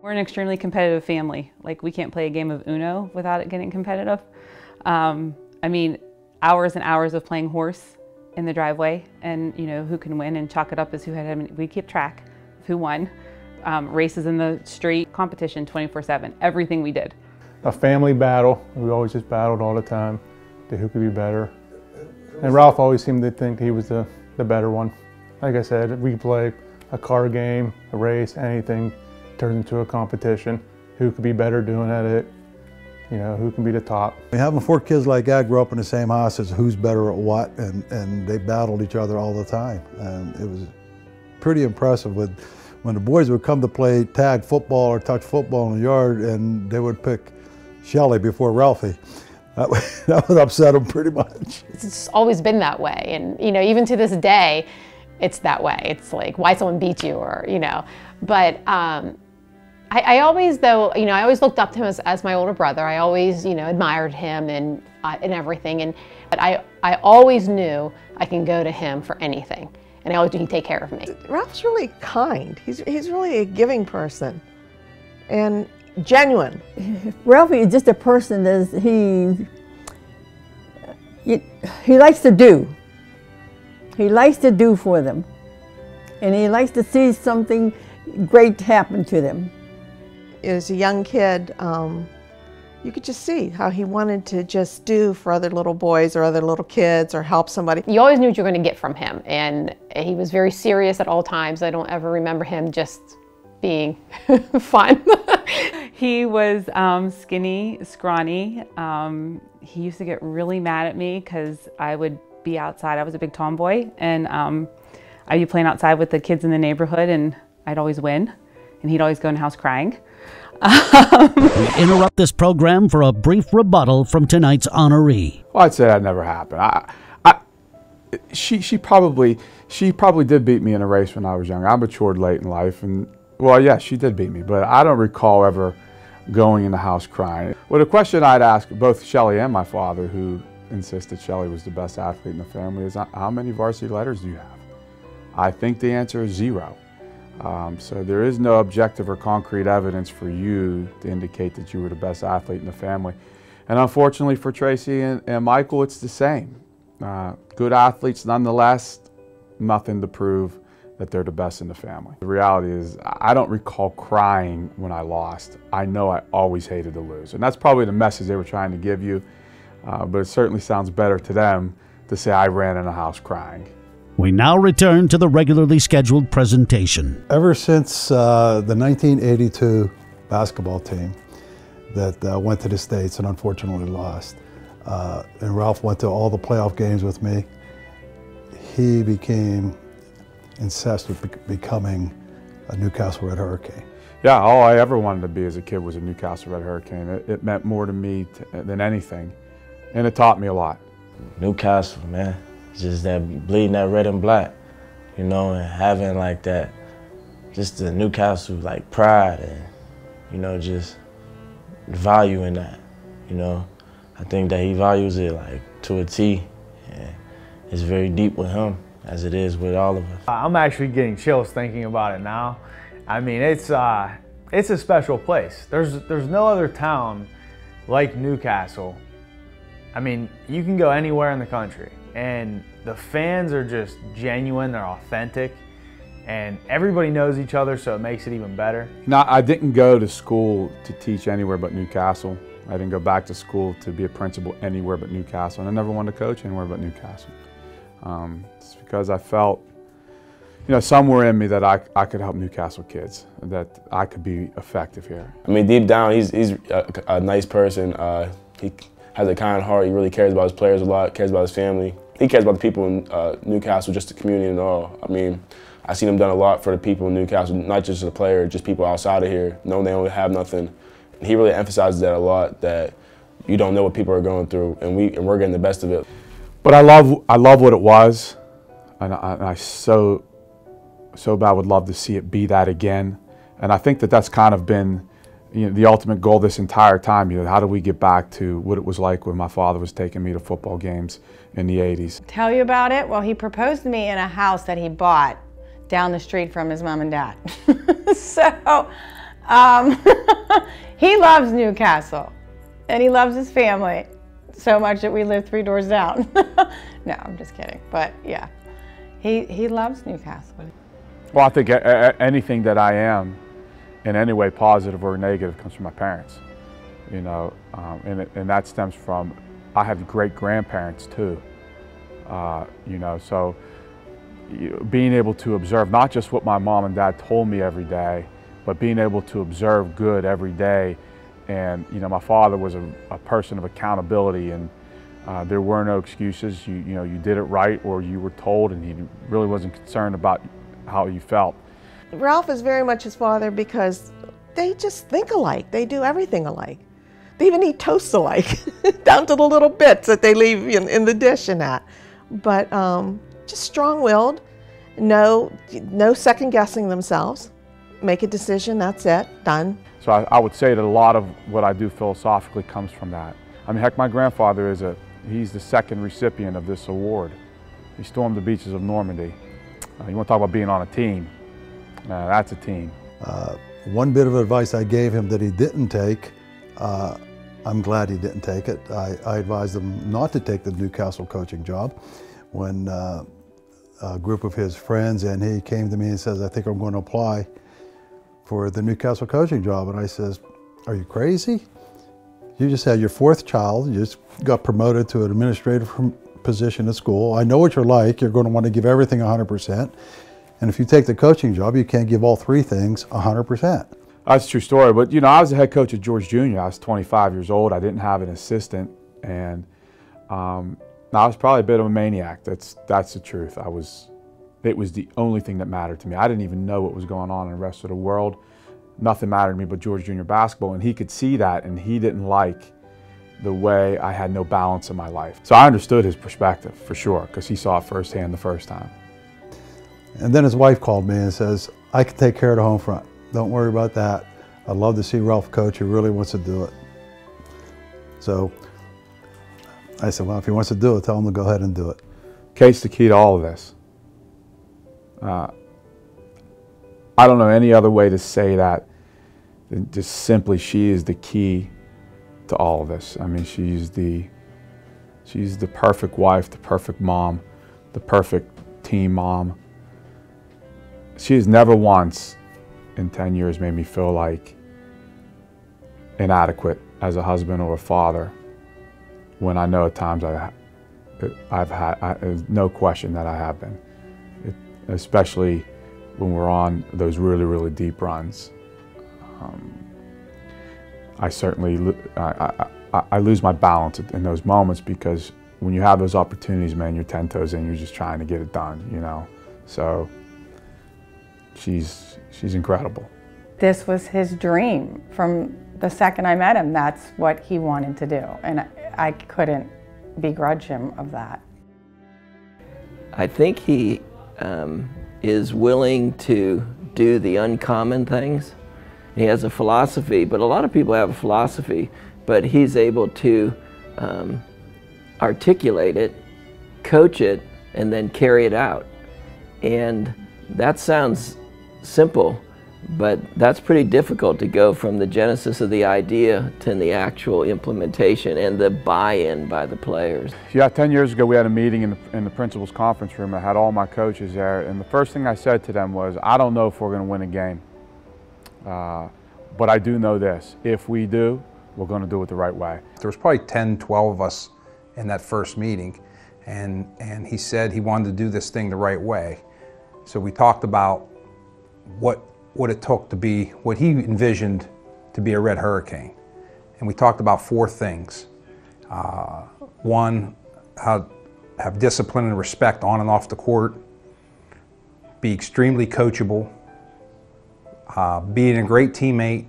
We're an extremely competitive family. Like, we can't play a game of Uno without it getting competitive. I mean, hours and hours of playing horse in the driveway, and you know, who can win, and chalk it up as who had, I mean, we keep track of who won. Races in the street, competition 24/7, everything we did. A family battle. We always just battled all the time to who could be better. And Ralph always seemed to think he was the better one. Like I said, we could play a car game, a race, anything turns into a competition. Who could be better doing at it? You know, who can be the top? Having 4 kids like that grow up in the same house as who's better at what, and they battled each other all the time. And it was pretty impressive when the boys would come to play tag football or touch football in the yard, and they would pick Shelley before Ralphie. That would upset them pretty much. It's always been that way, and you know, even to this day, it's that way. It's like, why someone beat you, or you know. But I always, though, you know, I always looked up to him as my older brother. I always, you know, admired him and everything. But I always knew I can go to him for anything, and I always knew he'd take care of me. Ralph's really kind. He's really a giving person, and genuine. Ralphie is just a person that he likes to do. He likes to do for them, and he likes to see something great happen to them. As a young kid, you could just see how he wanted to just do for other little boys or other little kids, or help somebody. You always knew what you were going to get from him, and he was very serious at all times. I don't ever remember him just being fun. He was skinny, scrawny. He used to get really mad at me because I would be outside. I was a big tomboy, and I'd be playing outside with the kids in the neighborhood, and I'd always win, and he'd always go in the house crying. We interrupt this program for a brief rebuttal from tonight's honoree. Well, I'd say that never happened. She probably did beat me in a race when I was young. I matured late in life, and well, yeah, she did beat me, but I don't recall ever going in the house crying. Well, the question I'd ask both Shelley and my father, who insisted Shelley was the best athlete in the family, is how many varsity letters do you have? I think the answer is 0. So there is no objective or concrete evidence for you to indicate that you were the best athlete in the family. And unfortunately for Tracy and Michael, it's the same. Good athletes nonetheless, nothing to prove that they're the best in the family. The reality is, I don't recall crying when I lost. I know I always hated to lose. And that's probably the message they were trying to give you, but it certainly sounds better to them to say I ran in a house crying. We now return to the regularly scheduled presentation. Ever since the 1982 basketball team that went to the States and unfortunately lost, and Ralph went to all the playoff games with me, he became incensed with becoming a Newcastle Red Hurricane. Yeah, all I ever wanted to be as a kid was a Newcastle Red Hurricane. It meant more to me than anything, and it taught me a lot. Newcastle, man. Just that bleeding that red and black, you know, and having like that, just the Newcastle like pride and, you know, just value in that, you know. I think that he values it like to a T, and it's very deep with him as it is with all of us. I'm actually getting chills thinking about it now. I mean, it's a special place. There's no other town like Newcastle. I mean, you can go anywhere in the country, and the fans are just genuine, they're authentic, and everybody knows each other, so it makes it even better. Now, I didn't go to school to teach anywhere but Newcastle. I didn't go back to school to be a principal anywhere but Newcastle, and I never wanted to coach anywhere but Newcastle. It's because I felt, you know, somewhere in me that I could help Newcastle kids, that I could be effective here. I mean, deep down, he's a nice person. He has a kind heart. He really cares about his players a lot, cares about his family. He cares about the people in Newcastle, just the community and all. I mean, I've seen him done a lot for the people in Newcastle, not just the player, just people outside of here, knowing they don't have nothing. And he really emphasizes that a lot, that you don't know what people are going through, and we're getting the best of it. But I love what it was, and I so bad would love to see it be that again. And I think that that's kind of been, you know, the ultimate goal this entire time. You know, how do we get back to what it was like when my father was taking me to football games in the 80s? Tell you about it? Well, he proposed to me in a house that he bought down the street from his mom and dad. So He loves Newcastle, and he loves his family so much that we live 3 doors down. No, I'm just kidding. But yeah, he loves Newcastle. Well, I think anything that I am in any way positive or negative comes from my parents, you know, and that stems from, I have great grandparents too, you know, so being able to observe not just what my mom and dad told me every day, but being able to observe good every day. And you know, my father was a person of accountability, and there were no excuses. You know, you did it right, or you were told, and he really wasn't concerned about how you felt. Ralph is very much his father because they just think alike. They do everything alike. They even eat toast alike, down to the little bits that they leave in the dish and that. But just strong-willed, no second guessing themselves. Make a decision, that's it, done. So I would say that a lot of what I do philosophically comes from that. I mean, heck, my grandfather he's the 2nd recipient of this award. He stormed the beaches of Normandy. You want to talk about being on a team? That's a team. One bit of advice I gave him that he didn't take, I'm glad he didn't take it. I advised him not to take the Newcastle coaching job when a group of his friends and he came to me and says, I think I'm going to apply for the Newcastle coaching job. And I says, are you crazy? You just had your 4th child, you just got promoted to an administrative position at school. I know what you're like, you're going to want to give everything 100%. And if you take the coaching job, you can't give all 3 things 100%. That's a true story, but you know, I was the head coach at George Jr. I was 25 years old, I didn't have an assistant, and I was probably a bit of a maniac, that's the truth. It was the only thing that mattered to me. I didn't even know what was going on in the rest of the world. Nothing mattered to me but George Jr. basketball, and he could see that, and he didn't like the way I had no balance in my life. So I understood his perspective, for sure, because he saw it firsthand the first time. And then his wife called me and says, I can take care of the home front. Don't worry about that. I'd love to see Ralph coach, he really wants to do it. So I said, well, if he wants to do it, tell him to go ahead and do it. Kate's the key to all of this. I don't know any other way to say that than just simply she is the key to all of this. I mean, she's the perfect wife, the perfect mom, the perfect team mom. She has never once in 10 years made me feel like inadequate as a husband or a father, when I know at times there's no question that I have been. Especially when we're on those really, really deep runs. I certainly, I lose my balance in those moments, because when you have those opportunities, man, you're 10 toes in, you're just trying to get it done, you know? So she's incredible. This was his dream. From the second I met him, that's what he wanted to do. And I couldn't begrudge him of that. I think he is willing to do the uncommon things. He has a philosophy, but a lot of people have a philosophy, but he's able to articulate it, coach it, and then carry it out. And that sounds simple, but that's pretty difficult to go from the genesis of the idea to the actual implementation and the buy-in by the players. Yeah, 10 years ago we had a meeting in the principal's conference room. I had all my coaches there, and the first thing I said to them was, I don't know if we're going to win a game, but I do know this: if we do, we're going to do it the right way. There was probably 10, 12 of us in that first meeting, and he said he wanted to do this thing the right way. So we talked about what it took to be, what he envisioned to be a Red Hurricane. And we talked about 4 things. One, how have discipline and respect on and off the court, be extremely coachable, being a great teammate,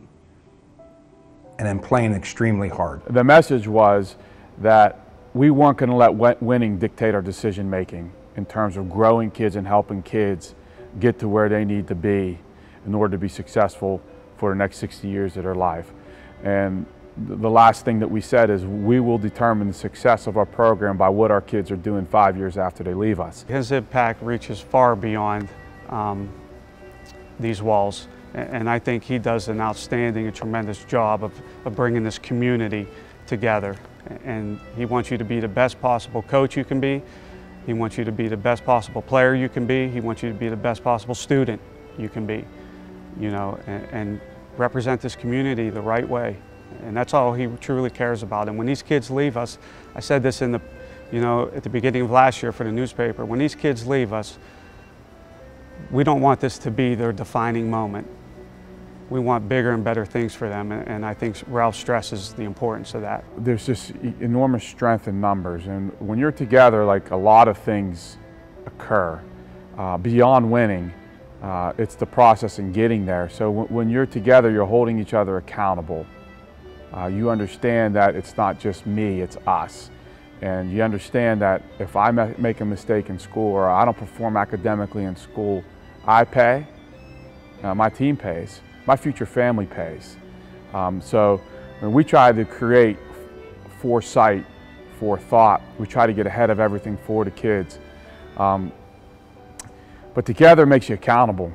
and then playing extremely hard. The message was that we weren't going to let winning dictate our decision making in terms of growing kids and helping kids get to where they need to be in order to be successful for the next 60 years of their life. And the last thing that we said is we will determine the success of our program by what our kids are doing 5 years after they leave us. His impact reaches far beyond these walls. And I think he does an outstanding and tremendous job of bringing this community together. And he wants you to be the best possible coach you can be. He wants you to be the best possible player you can be. He wants you to be the best possible student you can be, you know, and represent this community the right way. And that's all he truly cares about. And when these kids leave us, I said this in the, you know, at the beginning of last year for the newspaper, when these kids leave us, we don't want this to be their defining moment. We want bigger and better things for them, and I think Ralph stresses the importance of that. There's just enormous strength in numbers, and when you're together, like, a lot of things occur. Beyond winning, it's the process in getting there. So when you're together, you're holding each other accountable. You understand that it's not just me, it's us. And you understand that if I make a mistake in school or I don't perform academically in school, I pay, my team pays, my future family pays. So when we try to create foresight, forethought, we try to get ahead of everything for the kids. But together makes you accountable.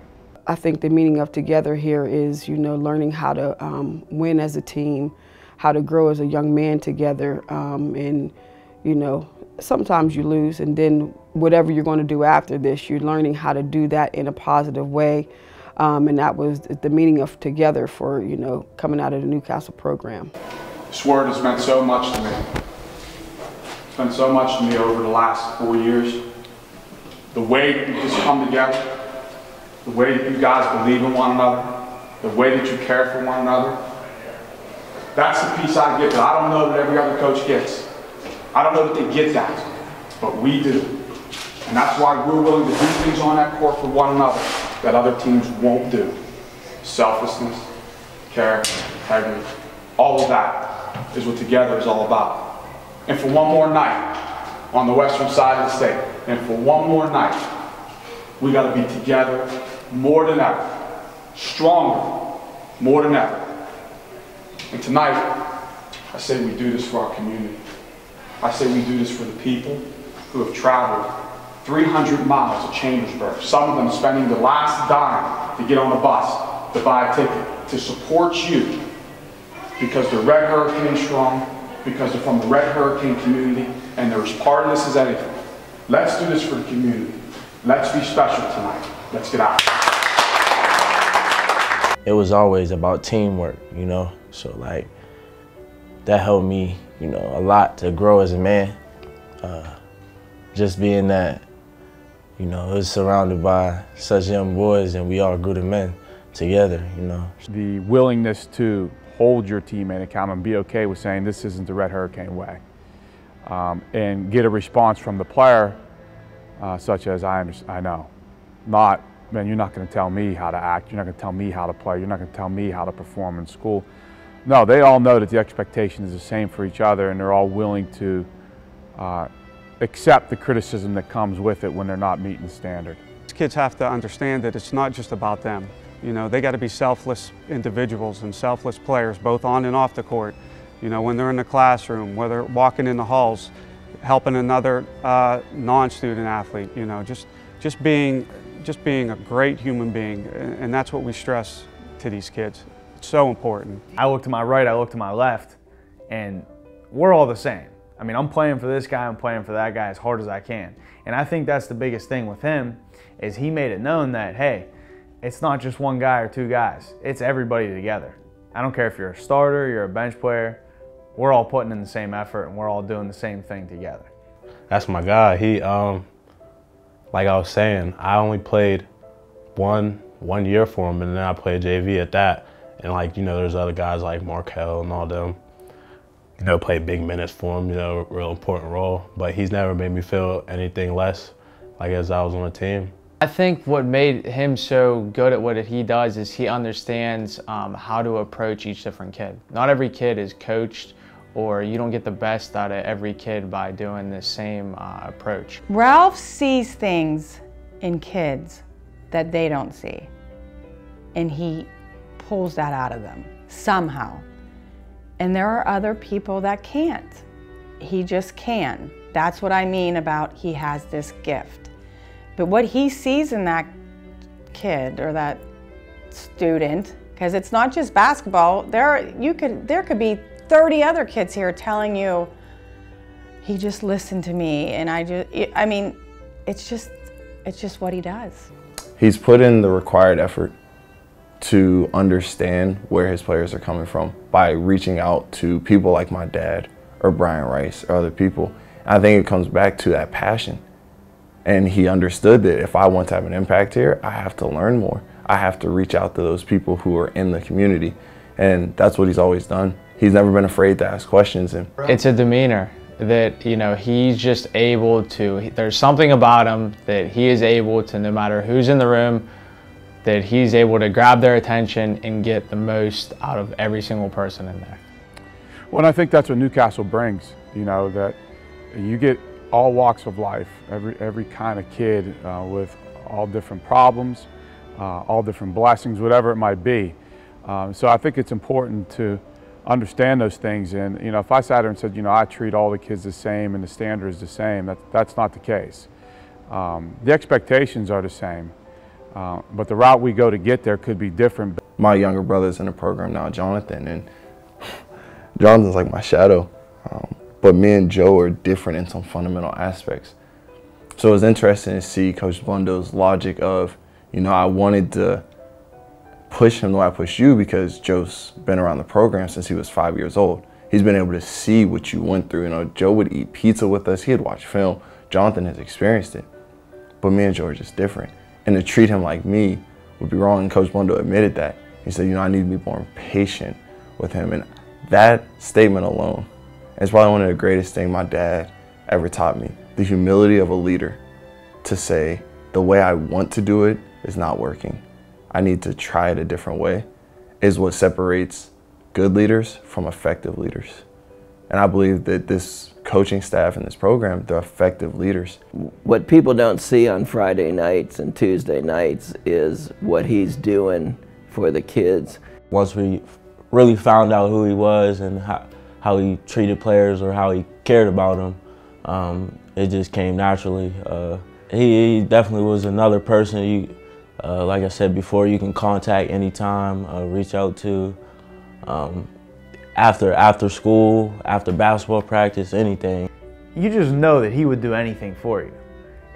I think the meaning of together here is, you know, learning how to win as a team, how to grow as a young man together, and, you know, sometimes you lose, and then whatever you're going to do after this, you're learning how to do that in a positive way. And that was the meaning of together for, you know, coming out of the Newcastle program. This word has meant so much to me. It's meant so much to me over the last 4 years. The way that you just come together, the way that you guys believe in one another, the way that you care for one another, that's the piece I get that I don't know that every other coach gets. I don't know that they get that, but we do. And that's why we're willing to do things on that court for one another that other teams won't do. Selflessness, character, integrity, all of that is what together is all about. And for one more night on the western side of the state, and for one more night, we got to be together more than ever, stronger more than ever. And tonight, I say we do this for our community. I say we do this for the people who have traveled 300 miles to Chambersburg, some of them spending the last dime to get on a bus to buy a ticket, to support you because they're Red Hurricane strong, because they're from the Red Hurricane community, and they're as part of this as anything. Let's do this for the community. Let's be special tonight. Let's get out. It was always about teamwork, you know, so like that helped me, you know, a lot to grow as a man. Just being that, you know, it was surrounded by such young boys and we all grew to men together, you know. The willingness to hold your teammate accountable and be okay with saying this isn't the Red Hurricane way. And get a response from the player such as I know. Not, man, you're not going to tell me how to act, you're not going to tell me how to play, you're not going to tell me how to perform in school. No, they all know that the expectation is the same for each other and they're all willing to accept the criticism that comes with it when they're not meeting the standard. Kids have to understand that it's not just about them. You know, they got to be selfless individuals and selfless players, both on and off the court. You know, when they're in the classroom, whether walking in the halls, helping another non-student athlete. You know, just being a great human being, and that's what we stress to these kids. It's so important. I look to my right, I look to my left, and we're all the same. I mean, I'm playing for this guy, I'm playing for that guy as hard as I can. And I think that's the biggest thing with him, is he made it known that, hey, it's not just one guy or two guys, it's everybody together. I don't care if you're a starter, you're a bench player, we're all putting in the same effort and we're all doing the same thing together. That's my guy. He, like I was saying, I only played one year for him and then I played JV at that. And like, you know, there's other guys like Markel and all them, you know, play big minutes for him, you know, real important role. But he's never made me feel anything less like as I was on the team. I think what made him so good at what he does is he understands how to approach each different kid. Not every kid is coached, or you don't get the best out of every kid by doing the same approach. Ralph sees things in kids that they don't see, and he pulls that out of them somehow. And there are other people that can't. He just can. That's what I mean about he has this gift. But what he sees in that kid or that student, because it's not just basketball. There could be 30 other kids here telling you, he just listened to me, and I mean, it's just what he does. He's put in the required effort to understand where his players are coming from by reaching out to people like my dad or Brian Rice or other people. And I think it comes back to that passion. And he understood that if I want to have an impact here, I have to learn more. I have to reach out to those people who are in the community. And that's what he's always done. He's never been afraid to ask questions. And it's a demeanor that, you know, he's just able to, there's something about him that he is able to, no matter who's in the room, that he's able to grab their attention and get the most out of every single person in there. Well, and I think that's what Newcastle brings, you know, that you get all walks of life, every kind of kid with all different problems, all different blessings, whatever it might be. So I think it's important to understand those things. And, you know, if I sat there and said, you know, I treat all the kids the same and the standard is the same, that's not the case. The expectations are the same, but the route we go to get there could be different. My younger brother's in the program now, Jonathan, and Jonathan's like my shadow. But me and Joe are different in some fundamental aspects. So it was interesting to see Coach Blundo's logic of, you know, I wanted to push him the way I pushed you because Joe's been around the program since he was 5 years old. He's been able to see what you went through. You know, Joe would eat pizza with us. He had watched film. Jonathan has experienced it. But me and Joe are just different. And to treat him like me would be wrong. And Coach Blundo admitted that. He said, you know, I need to be more patient with him. And that statement alone is probably one of the greatest things my dad ever taught me. The humility of a leader to say, the way I want to do it is not working. I need to try it a different way, is what separates good leaders from effective leaders. And I believe that this coaching staff and this program, they're effective leaders. What people don't see on Friday nights and Tuesday nights is what he's doing for the kids. Once we really found out who he was and how he treated players or how he cared about them, it just came naturally. He definitely was another person like I said before, you can contact anytime, reach out to, after school, after basketball practice, anything. You just know that he would do anything for you.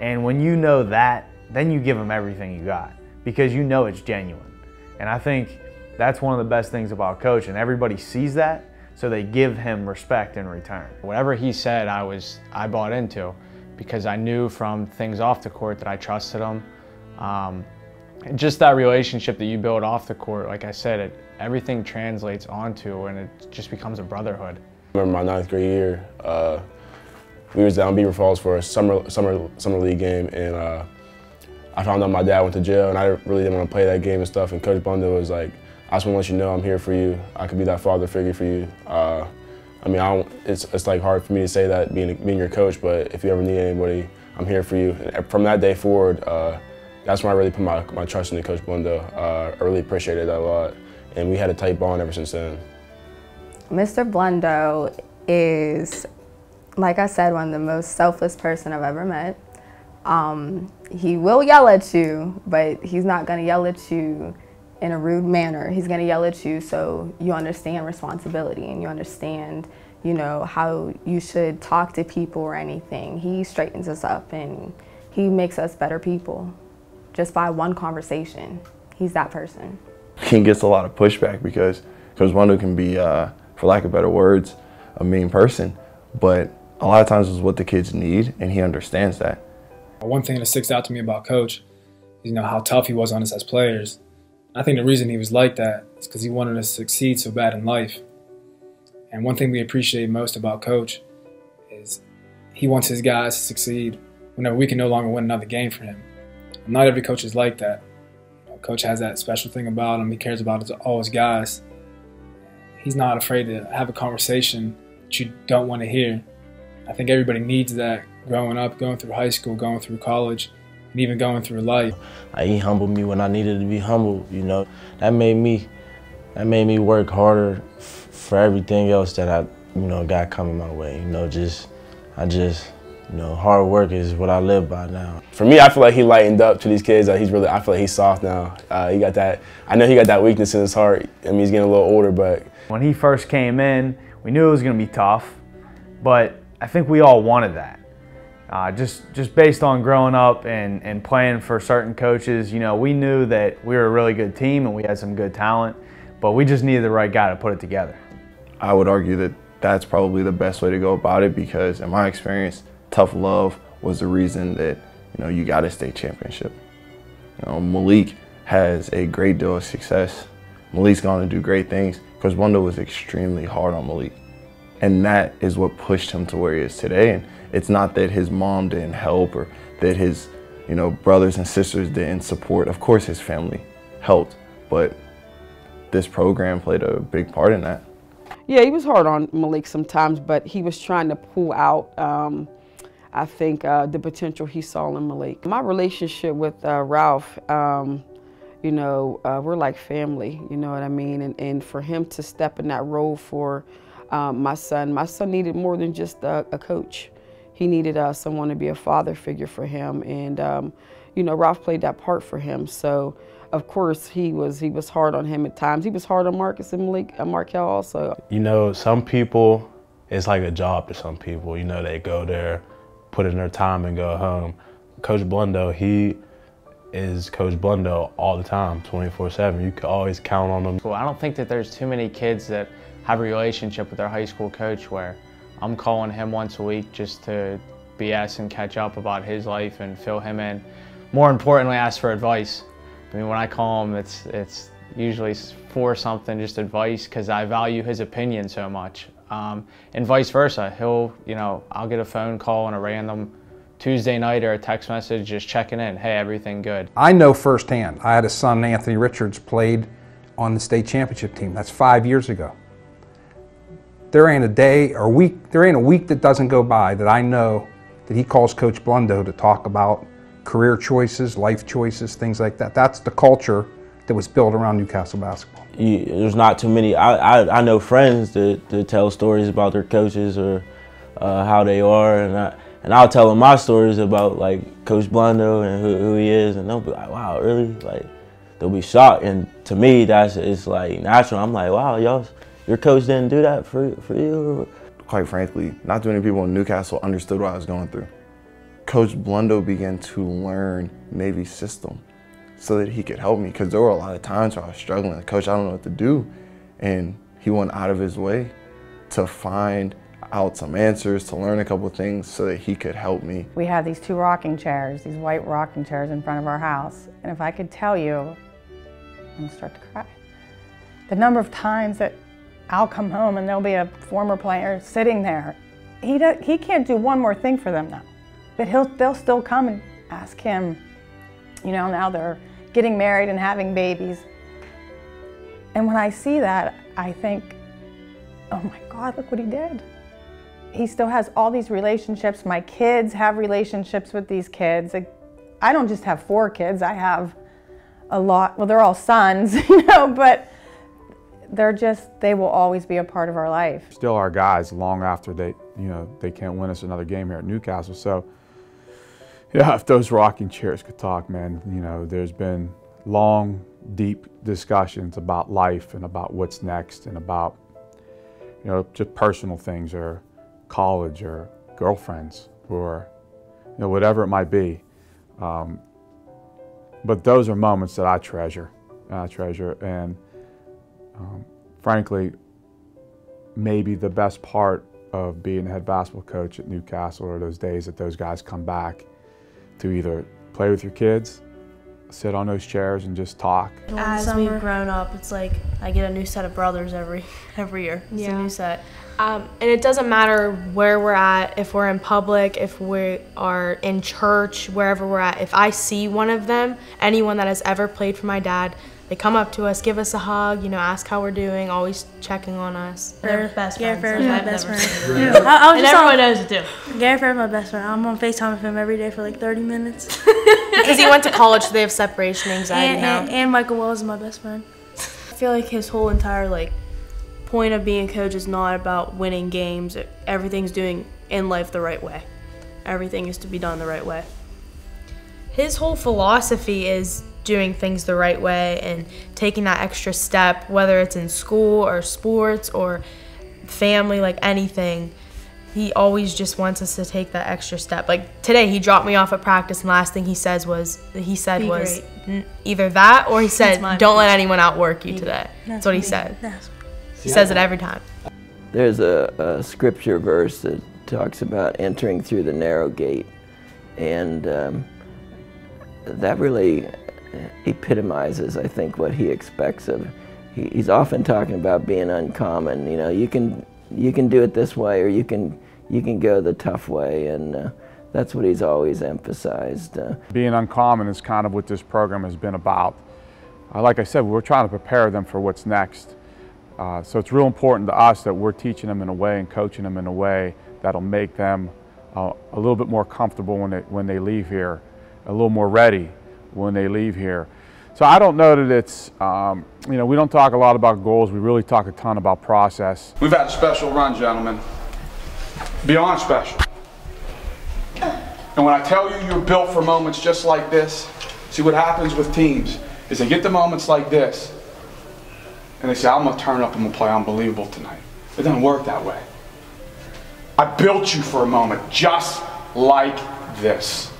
And when you know that, then you give him everything you got because you know it's genuine. And I think that's one of the best things about Coach, and everybody sees that, so they give him respect in return. Whatever he said, I bought into because I knew from things off the court that I trusted him. Just that relationship that you build off the court, like I said, everything translates onto and it just becomes a brotherhood. I remember my 9th grade year, we was down in Beaver Falls for a summer league game, and I found out my dad went to jail and I really didn't want to play that game and stuff, and Coach Blundo was like, I just want to let you know I'm here for you. I could be that father figure for you. I mean, it's like hard for me to say that being your coach, but if you ever need anybody, I'm here for you. And from that day forward, that's when I really put my trust into Coach Blundo. I really appreciated that a lot, and we had a tight bond ever since then. Mr. Blundo is, like I said, one of the most selfless person I've ever met. He will yell at you, but he's not going to yell at you in a rude manner. He's going to yell at you so you understand responsibility and you understand, you know, how you should talk to people or anything. He straightens us up and he makes us better people just by one conversation. He's that person. He gets a lot of pushback because Coach Blundo can be, for lack of better words, a mean person, but a lot of times it's what the kids need, and he understands that. One thing that sticks out to me about Coach is, you know, how tough he was on us as players. I think the reason he was like that is because he wanted us to succeed so bad in life. And one thing we appreciate most about Coach is he wants his guys to succeed whenever we can no longer win another game for him. And not every coach is like that. You know, Coach has that special thing about him. He cares about all his guys. He's not afraid to have a conversation that you don't want to hear. I think everybody needs that growing up, going through high school, going through college, and even going through life. He humbled me when I needed to be humbled, you know. That made me work harder for everything else that I, you know, got coming my way. You know, I just You know, hard work is what I live by now. For me, I feel like he lightened up to these kids. I feel like he's soft now. He got that. I know he got that weakness in his heart. I mean, he's getting a little older, but when he first came in, we knew it was going to be tough, but I think we all wanted that. Just based on growing up and playing for certain coaches, you know, we knew that we were a really good team and we had some good talent, but we just needed the right guy to put it together. I would argue that that's probably the best way to go about it, because in my experience, tough love was the reason that, you know, you got a state championship. You know, Malik has a great deal of success. Malik's going to do great things. Coach Blundo was extremely hard on Malik. And that is what pushed him to where he is today. And it's not that his mom didn't help or that his, you know, brothers and sisters didn't support. Of course his family helped, but this program played a big part in that. Yeah, he was hard on Malik sometimes, but he was trying to pull out, I think, the potential he saw in Malik. My relationship with Ralph, you know, we're like family, you know what I mean? And for him to step in that role for my son needed more than just a coach. He needed someone to be a father figure for him, and you know, Ralph played that part for him. So of course he was hard on him at times. He was hard on Marcus and Malik, Markel also. You know, some people, it's like a job to some people. You know, they go there, put in their time and go home. Coach Blundo, he is Coach Blundo all the time, 24/7. You can always count on him. Well, I don't think that there's too many kids that have a relationship with their high school coach where I'm calling him once a week just to BS and catch up about his life and fill him in. More importantly, ask for advice. I mean, when I call him, it's usually for something, just advice, because I value his opinion so much. And vice versa. I'll get a phone call on a random Tuesday night or a text message just checking in. Hey, everything good? I know firsthand. I had a son, Anthony Richards, played on the state championship team. That's 5 years ago. There ain't a day or week, there ain't a week that doesn't go by that I know that he calls Coach Blundo to talk about career choices, life choices, things like that. That's the culture that was built around Newcastle basketball. There's not too many. I know friends that tell stories about their coaches or how they are, and I'll tell them my stories about like Coach Blundo and who he is, and they'll be like, "Wow, really?" Like they'll be shocked, and to me, it's like natural. I'm like, "Wow, your coach didn't do that for you?" Quite frankly, not too many people in Newcastle understood what I was going through. Coach Blundo began to learn Navy's system so that he could help me, because there were a lot of times where I was struggling. Like, Coach, I don't know what to do. And he went out of his way to find out some answers, to learn a couple things so that he could help me. We have these two rocking chairs, these white rocking chairs in front of our house. And if I could tell you, I'm gonna start to cry. The number of times that I'll come home and there'll be a former player sitting there. He can't do one more thing for them now. But they'll still come and ask him, you know, now they're getting married and having babies. And when I see that, I think, oh my God, look what he did. He still has all these relationships. My kids have relationships with these kids. I don't just have 4 kids, I have a lot. Well, they're all sons, you know, but they will always be a part of our life. Still our guys long after they can't win us another game here at Newcastle. So, yeah, if those rocking chairs could talk, man, you know, there's been long, deep discussions about life and about what's next and about, you know, just personal things or college or girlfriends or, you know, whatever it might be. But those are moments that I treasure. And frankly, maybe the best part of being a head basketball coach at Newcastle are those days that those guys come back to either play with your kids, sit on those chairs and just talk. As we've grown up, it's like I get a new set of brothers every year. It's a new set. And it doesn't matter where we're at, if we're in public, if we are in church, wherever we're at. If I see one of them, anyone that has ever played for my dad, they come up to us, give us a hug, you know, ask how we're doing, always checking on us. They're best friends. Gary Fair's my best friend. And everyone knows it too. Gary Fair's my best friend. I'm on FaceTime with him every day for like 30 minutes. Because he went to college, so they have separation anxiety now. And Michael Wells is my best friend. I feel like his whole entire point of being a coach is not about winning games. Everything's doing in life the right way. everything is to be done the right way. His whole philosophy is doing things the right way and taking that extra step, whether it's in school or sports or family, like anything. He always just wants us to take that extra step. Like today, he dropped me off at practice, and the last thing he said was either that or he said, "Don't let anyone outwork you today." That's what he said. He says it every time. There's a scripture verse that talks about entering through the narrow gate, and that really epitomizes, I think, what he expects of. He's often talking about being uncommon. You know, you can do it this way, or you can go the tough way, and that's what he's always emphasized. Being uncommon is kind of what this program has been about. Like I said, we're trying to prepare them for what's next. So it's real important to us that we're teaching them in a way and coaching them in a way that'll make them a little bit more comfortable when they leave here, a little more ready when they leave here. So I don't know that it's, you know, we don't talk a lot about goals. We really talk a ton about process. We've had a special run, gentlemen. Beyond special. And when I tell you you're built for moments just like this, see what happens with teams is they get the moments like this and they say, I'm going to turn up and I'm going to play unbelievable tonight. It doesn't work that way. I built you for a moment just like this.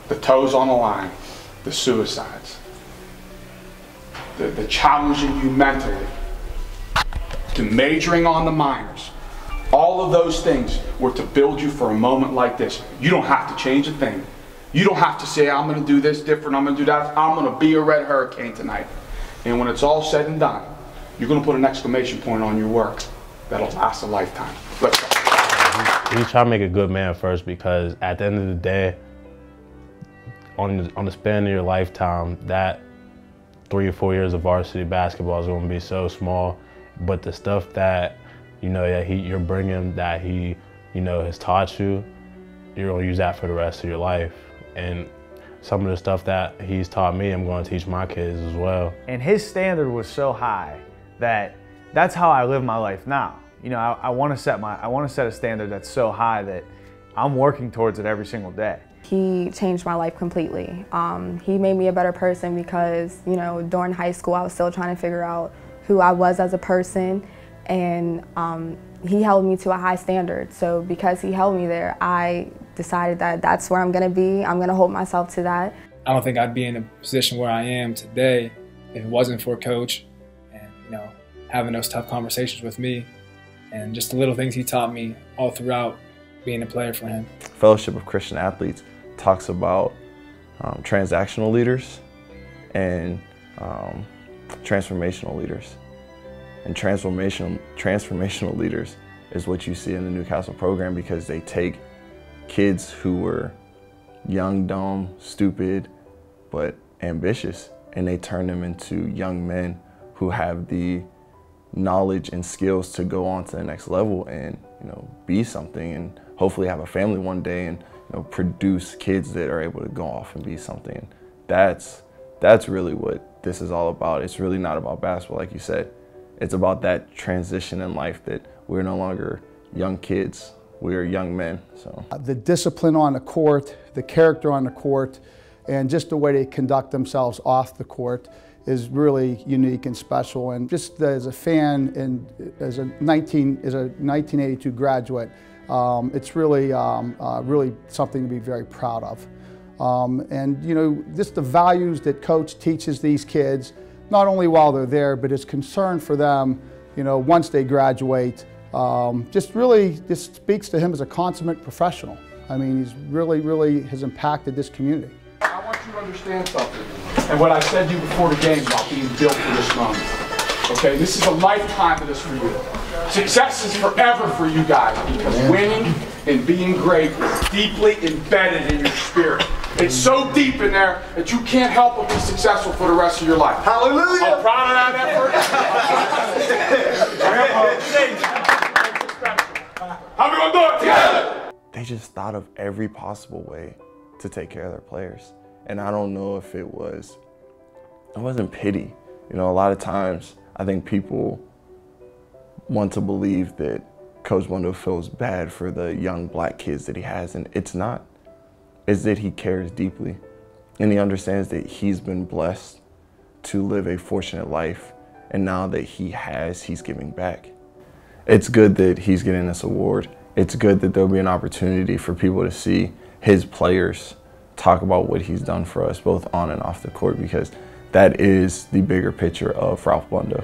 The toes on the line, the suicides, the challenging you mentally, to majoring on the minors. All of those things were to build you for a moment like this. You don't have to change a thing. You don't have to say, I'm going to do this different, I'm going to do that. I'm going to be a red hurricane tonight. And when it's all said and done, you're going to put an exclamation point on your work that'll last a lifetime. Let's go. You try to make a good man first, because at the end of the day, on the span of your lifetime, that 3 or 4 years of varsity basketball is going to be so small. But the stuff that, you know, that you're bringing, that he, you know, has taught you, you're going to use that for the rest of your life. And some of the stuff that he's taught me, I'm going to teach my kids as well. And his standard was so high that that's how I live my life now. You know, I want to set a standard that's so high that I'm working towards it every single day. He changed my life completely. He made me a better person because, you know, during high school I was still trying to figure out who I was as a person, and he held me to a high standard. So because he held me there, I decided that that's where I'm going to be. I'm going to hold myself to that. I don't think I'd be in a position where I am today if it wasn't for Coach and, you know, having those tough conversations with me and just the little things he taught me all throughout being a player for him. Fellowship of Christian Athletes talks about transactional leaders and transformational leaders. And transformational leaders is what you see in the Newcastle program, because they take kids who were young, dumb, stupid, but ambitious, and they turn them into young men who have the knowledge and skills to go on to the next level and, you know, be something, and hopefully have a family one day, and, you know, produce kids that are able to go off and be something. That's really what this is all about. It's really not about basketball, like you said. It's about that transition in life, that we're no longer young kids, we're young men. So the discipline on the court, the character on the court, and just the way they conduct themselves off the court is really unique and special. And just as a fan and as a 1982 graduate, it's really, really something to be very proud of. And you know, just the values that Coach teaches these kids, not only while they're there, but his concern for them, you know, once they graduate, just speaks to him as a consummate professional. I mean, he's really has impacted this community. I want you to understand something, and what I said to you before the game about being built for this moment. Okay, this is a lifetime of this for you. Success is forever for you guys, because winning and being great is deeply embedded in your spirit. It's so deep in there that you can't help but be successful for the rest of your life. Hallelujah! I'm proud of that effort. How we gonna do it together? They just thought of every possible way to take care of their players. And I don't know if it wasn't pity. You know, a lot of times I think people want to believe that Coach Blundo feels bad for the young black kids that he has, and it's not. It's that he cares deeply, and he understands that he's been blessed to live a fortunate life, and now that he's giving back. It's good that he's getting this award. It's good that there'll be an opportunity for people to see his players talk about what he's done for us, both on and off the court, because that is the bigger picture of Ralph Blundo.